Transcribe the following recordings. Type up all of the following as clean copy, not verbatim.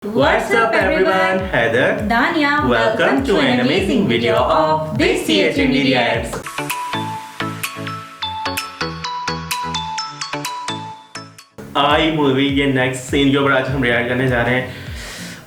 What's up everyone? Heather, Dania, welcome to an amazing video of Big CHMD Reacts. I movie के next scene के ऊपर आज हम react करने जा रहे हैं।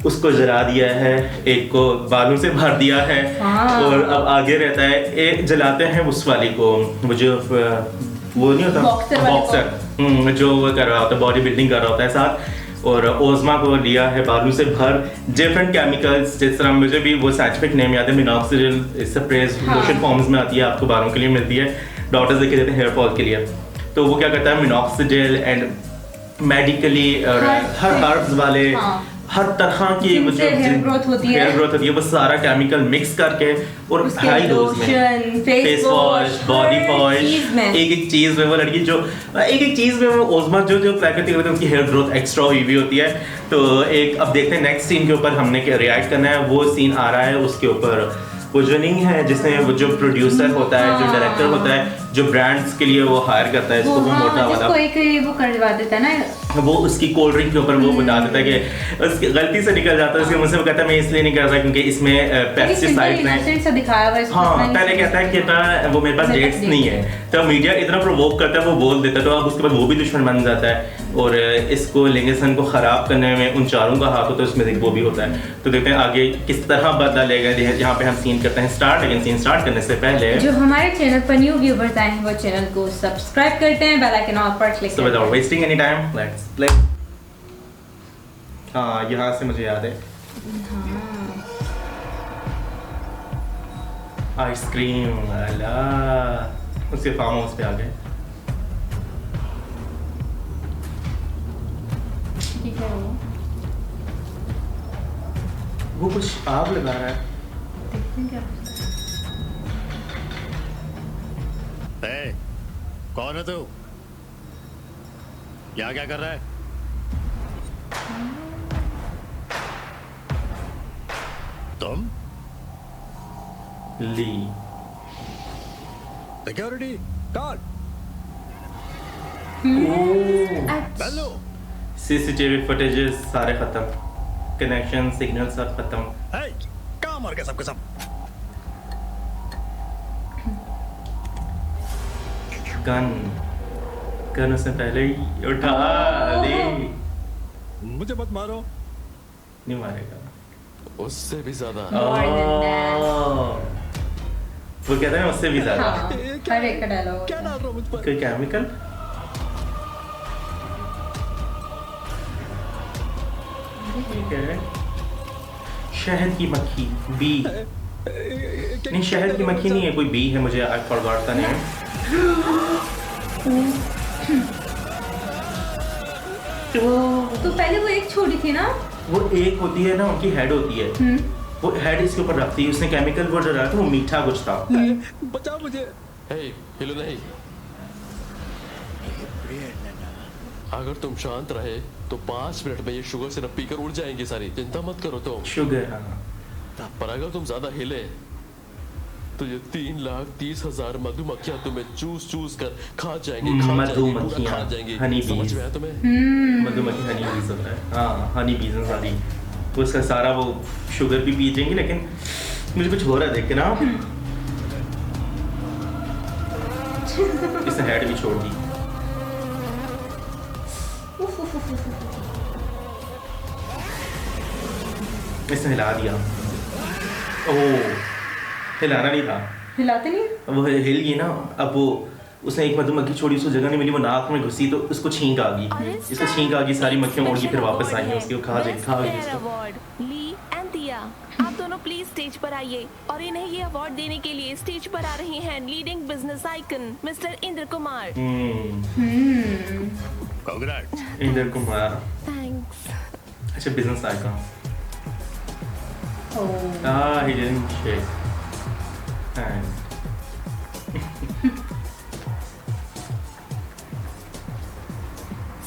उसको जला दिया है, एक को बालू से भर दिया है और अब आगे रहता है एक जलाते हैं उस वाली को, वो जो वो नहीं होता बॉक्सर जो वो कर रहा होता है, बॉडी बिल्डिंग कर रहा होता है साथ, और ओज़मा को लिया है बालू से भर डिफरेंट केमिकल्स, जिस तरह मुझे भी वो साइंटिफिक नेम याद है, मिनॉक्सिडिल स्प्रेस लोशन फॉर्म्स में आती है, आपको बालों के लिए मिलती है, डॉक्टर्स देखे देते हैं हेयर फॉल के लिए। तो वो क्या करता है, minoxidil and medically her herbs वाले हर तरह की हेयर ग्रोथ होती है वो सारा केमिकल मिक्स करके और हाई डोज में फेस वॉश, बॉडी वॉश, एक चीज में वो लड़की जो एक चीज में वो ओज़मा जो प्राकृतिक होती है उनकी हेयर ग्रोथ एक्स्ट्रा हुई भी होती है। तो एक अब देखते हैं नेक्स्ट सीन के ऊपर हमने क्या रिएक्ट करना है। वो सीन आ रहा है, उसके ऊपर वो जो नहीं है जिसमें वो जो प्रोड्यूसर होता है, जो डायरेक्टर होता है, जो ब्रांड्स के लिए वो हायर करता है इसको, वो मोटा वाला वो करवा देता है ना, वो उसकी कोल्ड ड्रिंक के ऊपर वो बता देता है कि उसकी गलती से निकल जाता है, उसके मुझसे वो कहता है मैं इसलिए नहीं कर रहा क्योंकि इसमें पेस्टिसाइड नहीं दिखाया हुआ है। हाँ, पहले कहता है कि वो मेरे पास डेट्स नहीं है, तो मीडिया इतना प्रोवोक करता है, वो बोल देता है, तो अब उसके बाद वो भी दुश्मन बन जाता है और इसको लिंगसन को खराब करने में उन चारों का हाथ होता है, उसमें वो भी होता है। तो देखते हैं आगे किस तरह बदला लेगा, जहाँ पे हम सीन करते हैं स्टार्ट। लेकिन सीन स्टार्ट करने से पहले जो हमारे चैनल पर न्यू व्यूअर्स आए हैं वो चैनल को सब्सक्राइब करते हैं, बेल आइकन ऑल पर क्लिक करते हैं। Without wasting any time let's play. हाँ, यहाँ से मुझे याद है आइसक्रीम वाला, उसके फार्म हाउस पे आ गए। ठीक है, वो कुछ आग लगा रहा है, देखते हैं क्या। कौन है तू? यहाँ क्या कर रहा है? तुम? ली security guard. Hello. CCTV footages सारे खत्म, कनेक्शन सिग्नल सब खत्म। कहाँ मर गए सबके सब? गन उसने पहले ही उठा दी। मुझे मत मारो। नहीं मारेगा, उससे भी ज्यादा। वो कहता है उससे भी ज्यादा। हर एक का डायलॉग क्या डाल रहा हूँ मुझ पर? कोई केमिकल ठीक है, शहद की मक्खी, बी नहीं, शहद की मक्खी नहीं है, कोई बी है, मुझे आई फॉरगॉट द नेम। तो पहले वो एक छोटी थी ना, वो एक होती है ना, उनकी हेड होती है, वो हेड इसके ऊपर रखती है, उसने केमिकल वो डाला था, वो मीठा कुछ था। बचाओ मुझे। हिलो नहीं, अगर तुम शांत रहे तो 5 मिनट में ये शुगर सिरप पीकर उड़ जाएंगी सारी, चिंता मत करो तुम। शुगर, हाँ, पर अगर तुम ज्यादा हिले तो ये 3,30,000 मधुमक्खियां तुम्हें चूस कर खा जाएंगी, मधुमक्खियां, हनी बीज, समझ में आया तुम्हें? मधुमक्खी हनी बीज होता है, हाँ, हनी बीज सारी, तो उसका सारा वो शुगर भी पी जाएंगी। लेकिन मुझे कुछ हो रहा है देख के ना, इसने हेड भी छोड़ दी। इसने हिला दिया, ओह, हिलाना नहीं था, हिलाते नहीं, वो हिल गई ना। अब वो उसने एक मधुमक्खी छोड़ी, उसको जगह नहीं मिली, वो नाक में घुसी तो उसको छींक आ गई, इसको छींक आ गई, सारी मक्खियां उड़ गई, फिर वापस आई हैं, उसको खा गई उसको। ली एंड दिया, आप दोनों प्लीज स्टेज पर आइए और इन्हें ये अवार्ड देने के लिए स्टेज पर आ रहे हैं leading business icon mister Indra Kumar. Congrats Indra Kumar, thanks. अच्छा, business icon. he didn't shake hand.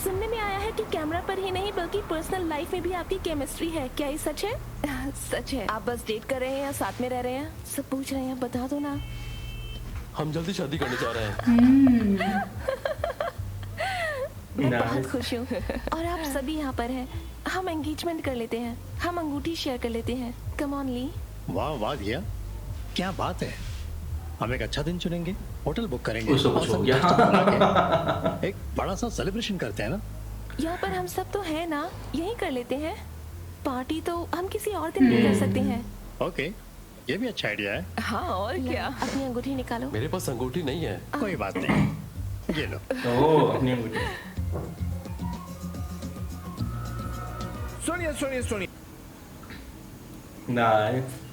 सुनने में आया है कि कैमरा पर ही नहीं बल्कि पर्सनल लाइफ में भी आपकी केमिस्ट्री है, क्या ये सच है? सच है। आप बस डेट कर रहे हैं या साथ में रह रहे हैं? सब पूछ रहे हैं, बता दो ना। हम जल्दी शादी करने जा रहे हैं। मैं Nice. बहुत खुश हूँ और आप सभी यहाँ पर हैं। हम एंगेजमेंट कर लेते हैं, हम अंगूठी शेयर कर लेते हैं। कम ऑन ली। वाह वाह दिया, क्या बात है। हम एक अच्छा दिन चुनेंगे, होटल बुक करेंगे उसको और कुछ हो सभी गया। दोस्तों को बुला के एक बड़ा सा सेलिब्रेशन करते हैं ना। यहाँ पर हम सब तो हैं ना, यही कर लेते हैं। पार्टी तो हम किसी और दिन भी कर सकते हैं। ओके, ये भी अच्छा आइडिया है। हाँ और क्या। अपनी अंगूठी निकालो। मेरे पास अंगूठी नहीं है। कोई बात नहीं, ये लो। ओह अपनी अंगूठी। सुनिए सुनिए सुनिए, नाइस।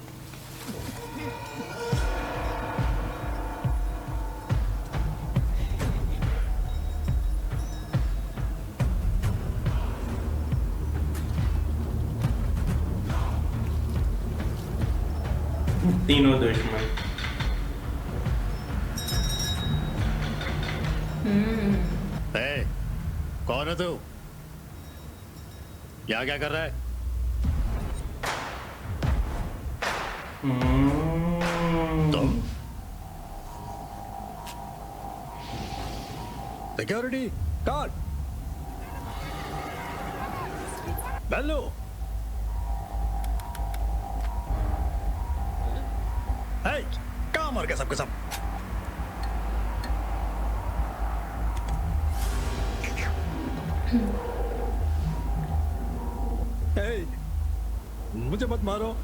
तीनों दुश्मन। ए, कौन है तू? यहाँ क्या कर रहा है? तुम सिक्योरिटी कार्ड हेलो। कहाँ मर गए सबके सब? मुझे मत मारो।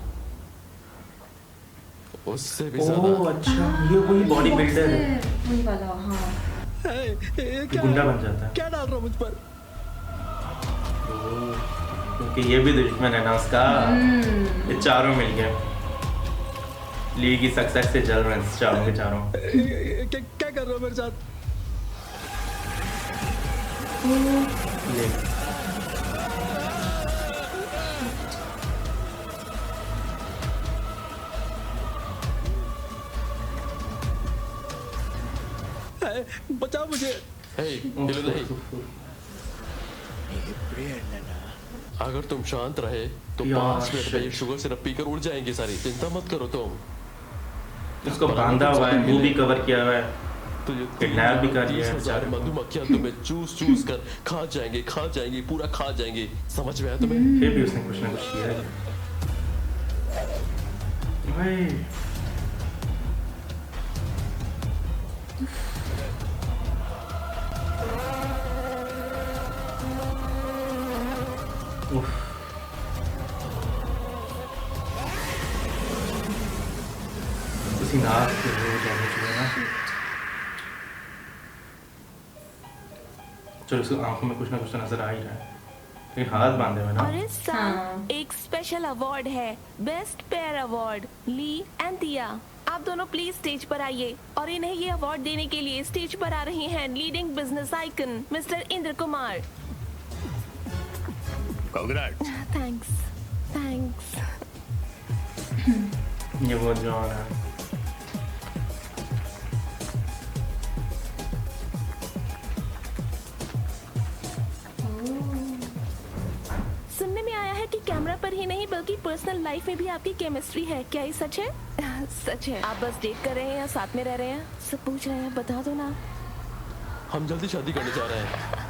उससे भी ओह ज्यादा। अच्छा, ये वही बॉडी बिल्डर है। वही वाला, हाँ। ये क्या गुंडा बन जाता है। क्या डाल रहा मुझ पर? क्योंकि ये भी दुश्मन है ना उसका। ये चारों मिल गए। ली की सक्सेस से जल रहे हैं चारों के चारों। क्या कर रहे हो मेरे साथ? ये बचाओ मुझे। हे, हिलो नहीं। अगर तुम शांत रहे तो यार, 5 मिनट में ये शुगर सिरप पीकर उड़ जाएंगी सारी। चिंता मत करो तुम। उसको बांधा हुआ है, मुंह भी कवर किया हुआ है। तो ये Kidnap भी कर लिया है 30,000 बेचारे को। मधुमक्खियां तुम्हें चूस कर खा जाएंगी, पूरा खा जाएंगी। समझ में आया तुम्हें? फिर भी उसने कुछ ना कुछ किया है। भाई उफ। उसी नाक के वो जाने चाहिए ना। चलो उसकी आंखों में कुछ ना कुछ तो नजर आ ही रहा है। ये हाथ बांधे हुए ना। और इस साल हाँ। एक स्पेशल अवार्ड है, best pair award. Lee and Dia, आप दोनों प्लीज स्टेज पर आइए। और इन्हें ये अवार्ड देने के लिए स्टेज पर आ रहे हैं leading business icon mister Indra Kumar. Congrats. Thanks thanks. ये वो जॉन है। सुनने में आया है कि कैमरा पर ही नहीं बल्कि पर्सनल लाइफ में भी आपकी केमिस्ट्री है, क्या ये सच है? सच है। आप बस डेट कर रहे हैं या साथ में रह रहे हैं? सब पूछ रहे हैं, बता दो ना। हम जल्दी शादी करने जा रहे हैं।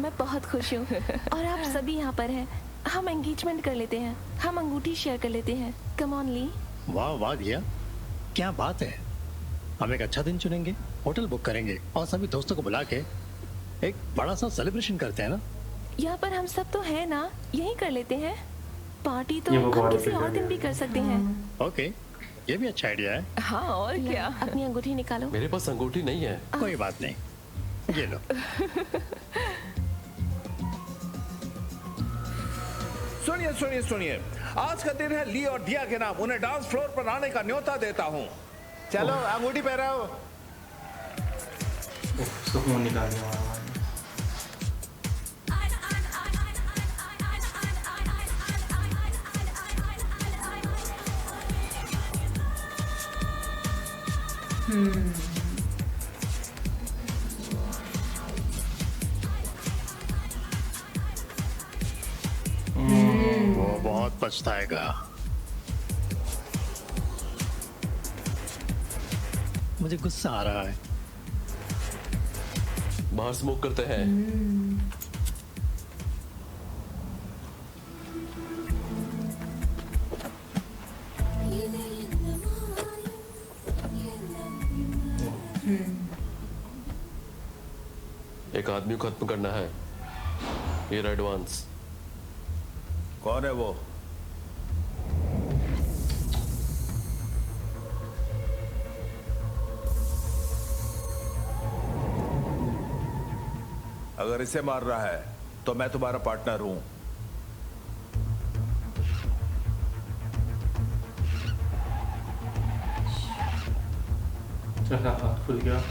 मैं बहुत खुश हूँ और आप सभी यहाँ पर हैं। हम एंगेजमेंट कर लेते हैं, हम अंगूठी शेयर कर लेते हैं। कम ऑन ली। वाह वाह दिया, क्या बात है। हम एक अच्छा दिन चुनेंगे, होटल बुक करेंगे और सभी दोस्तों को बुला के एक बड़ा सा सेलिब्रेशन करते हैं ना। यहाँ पर हम सब तो हैं ना, यही कर लेते हैं। पार्टी तो ये वो हम body किसी और builder दिन है। भी कर सकते हैं। ओके, ये भी अच्छा आइडिया है। हाँ और क्या। अपनी अंगूठी निकालो। मेरे पास अंगूठी नहीं है। कोई बात नहीं, ये लो। सुनिए सुनिए सुनिए, आज का दिन है ली और दिया के नाम। उन्हें डांस फ्लोर पर आने का न्योता देता हूँ। चलो अंगूठी पहनाओ। सुकून निकाल दिया हमारा। वो बहुत पछताएगा। मुझे गुस्सा आ रहा है। बाहर स्मोक करते हैं। एक आदमी को खत्म करना है। ये एडवांस। कौन है वो? अगर इसे मार रहा है तो मैं तुम्हारा पार्टनर हूं। चला हाथ खुल गया।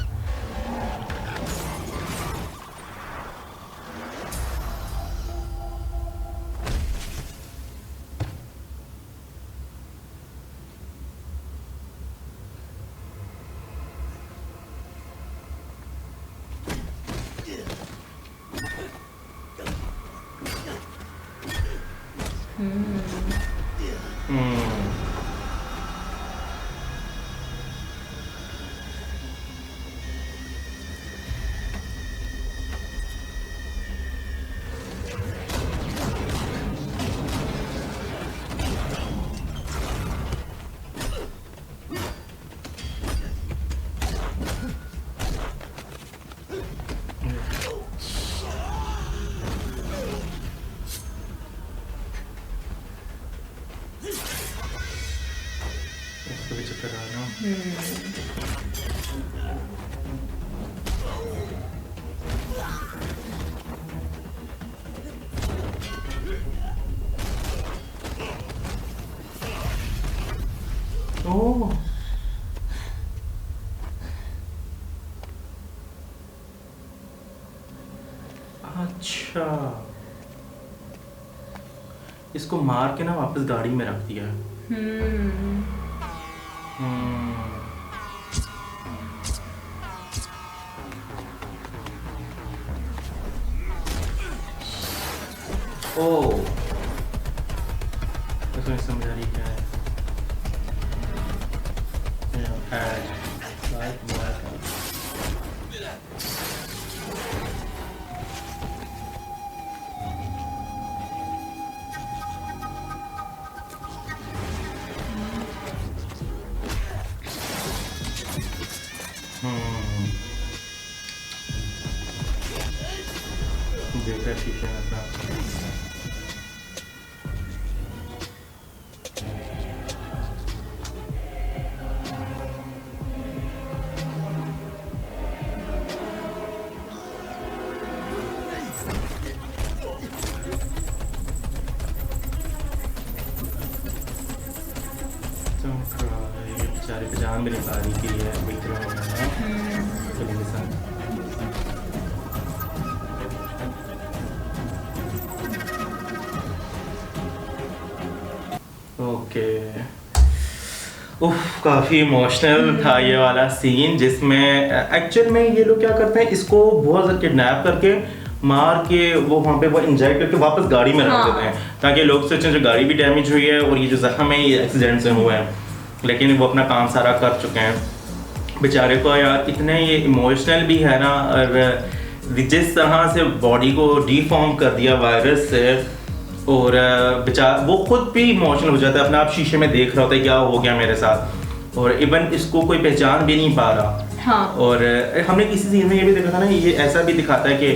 ओह, अच्छा, इसको मार के ना वापस गाड़ी में रख दिया है। ओह, इसमें समझ आ रही क्या है? देख रहा शीशे में अपना। बेचारे पे जान भी नहीं पा रही थी है ओके। उफ, काफ़ी इमोशनल था ये वाला सीन, जिसमें एक्चुअल में ये लोग क्या करते हैं, इसको बहुत ज़्यादा किडनैप करके मार के वो वहाँ पे वो इंजेक्ट करके वापस गाड़ी में रख देते हैं, ताकि लोग सोचें जो गाड़ी भी डैमेज हुई है और ये जो जख्म है ये एक्सीडेंट से हुआ है, लेकिन वो अपना काम सारा कर चुके हैं। बेचारे को यार इतने ये इमोशनल भी है ना, और जिस तरह से बॉडी को डिफॉर्म कर दिया वायरस से, और बेचारा वो खुद भी इमोशनल हो जाता है, अपना आप शीशे में देख रहा होता है क्या हो गया मेरे साथ, और इवन इसको कोई पहचान भी नहीं पा रहा। हाँ। और हमने किसी सीन में ये भी देखा था ना, ये ऐसा भी दिखाता है कि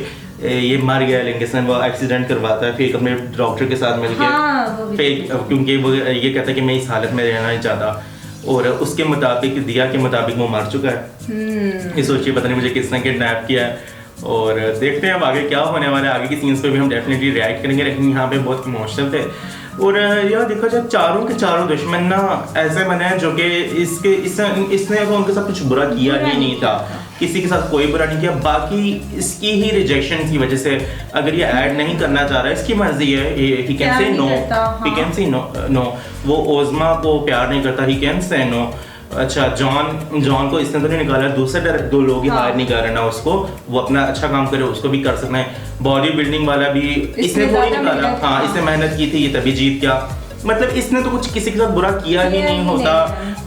ये मर गया लिंगसन, वो एक्सीडेंट करवाता है फेक अपने डॉक्टर के साथ मिलकर। हाँ, फेक, क्योंकि वो ये कहता है कि मैं इस हालत में रहना नहीं चाहता, और उसके मुताबिक दिया के मुताबिक वो मर चुका है। ये सोचिए पता नहीं मुझे किसने किडनैप किया है। और देखते हैं अब आगे क्या होने वाला है, आगे की सीन्स पे भी हम डेफिनेटली रिएक्ट करेंगे, लेकिन यहाँ पे बहुत इमोशनल थे। और यार देखा जाए चारों के चारों दुश्मन ना ऐसे बने हैं जो कि इसने तो उनके साथ कुछ बुरा किया ही नहीं था, किसी के साथ कोई बुरा नहीं किया, बाकी इसकी ही रिजेक्शन की वजह से, अगर ये ऐड नहीं करना चाह रहा है इसकी मर्जी है, he can say no, he can say no. वो ओज़मा को प्यार नहीं करता, ही कैन से नो। अच्छा, जॉन को इसने तो नहीं निकाला, दूसरे दो लोग ही हायर नहीं कर रहे ना उसको, वो अपना अच्छा काम करे उसको भी कर सकना है। बॉडी बिल्डिंग वाला भी इसने वो ही निकाला, हाँ इसने मेहनत की थी, ये तभी जीत गया। मतलब इसने तो कुछ किसी के साथ बुरा किया ही नहीं होता,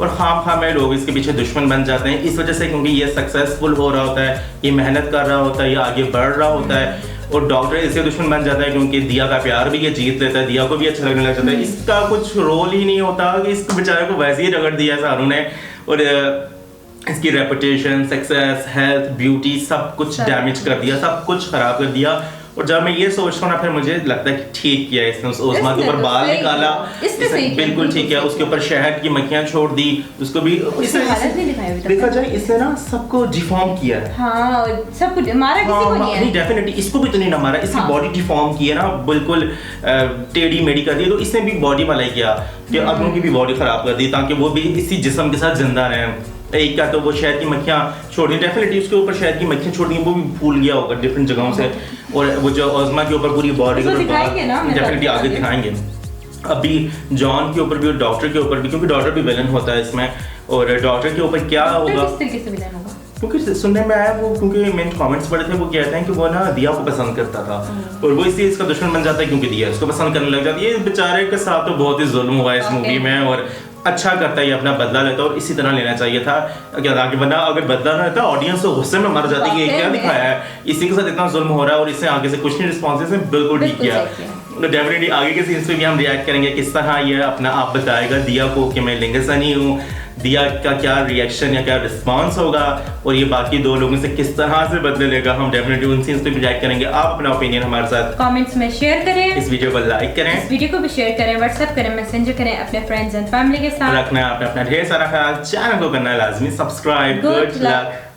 और खाम में लोग इसके पीछे दुश्मन बन जाते हैं इस वजह से, क्योंकि ये सक्सेसफुल हो रहा होता है, ये मेहनत कर रहा होता है, ये आगे बढ़ रहा होता है, और डॉक्टर इससे दुश्मन बन जाता है क्योंकि दिया का प्यार भी ये जीत लेता है, दिया को भी अच्छा लगने लग जाता है। इसका कुछ रोल ही नहीं होता कि इसको बेचारे को वैसे ही रगड़ दिया शाहरुख ने, और इसकी रेपुटेशन, सक्सेस, हेल्थ, ब्यूटी सब कुछ डैमेज कर दिया, सब कुछ खराब कर दिया। और जब मैं ये सोचता हूँ ना, फिर मुझे लगता है कि ठीक किया इसने, उस ओज़मा के ऊपर बाल निकाला, बिल्कुल ठीक किया, उसके ऊपर शहद की मक्खियाँ छोड़ दी, उसको भी देखा जाए इसने ना सबको डिफॉर्म किया है। हाँ, सब कुछ मारा किसी को नहीं है। नहीं, डेफिनेटली इसको भी तो नहीं ना मारा, इसकी बॉडी डिफॉर्म की है ना, बिल्कुल टेढ़ी मेढ़ी कर दी, तो इसने भी बॉडी मलाई किया कि अगलों की भी बॉडी खराब कर दी ताकि वो भी इसी जिस्म के साथ जिंदा रहें। एक का तो वो शहद की मक्खियाँ छोड़ दी, डेफिनेटली उसके ऊपर शहद की मक्खियाँ छोड़ दी, वो भी फूल गया होगा डिफरेंट जगहों से, और वो जो ओज़मा के ऊपर पूरी बॉडी के ऊपर डेफिनेटली आगे दिखाएंगे। अभी जॉन के ऊपर भी और डॉक्टर के ऊपर भी, क्योंकि डॉक्टर भी विलन होता है इसमें, और डॉक्टर के ऊपर क्या होगा क्योंकि सुनने में आया वो, क्योंकि मैंने कमेंट्स पढ़े थे, वो कहते हैं कि वो ना दिया को पसंद करता था और वो इसलिए इसका दुश्मन बन जाता है क्योंकि दिया इसको पसंद करने लग जाती है। बेचारे के साथ तो बहुत ही जुल्म हुआ इस मूवी में, और अच्छा करता है ये, अपना बदला लेता है, और इसी तरह लेना चाहिए था क्या आगे, वरना अगर बदला ना लेता ऑडियंस तो गुस्से में मर जाती है, क्या दिखाया है, इसी के साथ इतना जुल्म हो रहा है और इससे आगे से कुछ नहीं रिस्पॉन्स बिल्कुल ठीक किया। तो डेफिनेटली आगे के सीन्स पे भी हम रिएक्ट करेंगे, किस तरह ये अपना आप बताएगा दिया को कि मैं लिंगसनी हूँ, दिया का क्या रिएक्शन या क्या रिस्पांस होगा, और ये बाकी दो लोगों से किस तरह से बदले लेगा। हम डेफिनेटली उन सीन्स पे भी रिएक्ट करेंगे। आप अपना ओपिनियन हमारे साथ कमेंट्स में शेयर करें, इस वीडियो को लाइक करें, इस वीडियो को भी शेयर करें, व्हाट्सएप करें, मैसेंजर करें अपने फ्रेंड्स एंड फैमिली के साथ। रखना है अपना ढेर सारा ख्याल, चैनल को करना है लाजमी सब्सक्राइब। Good luck.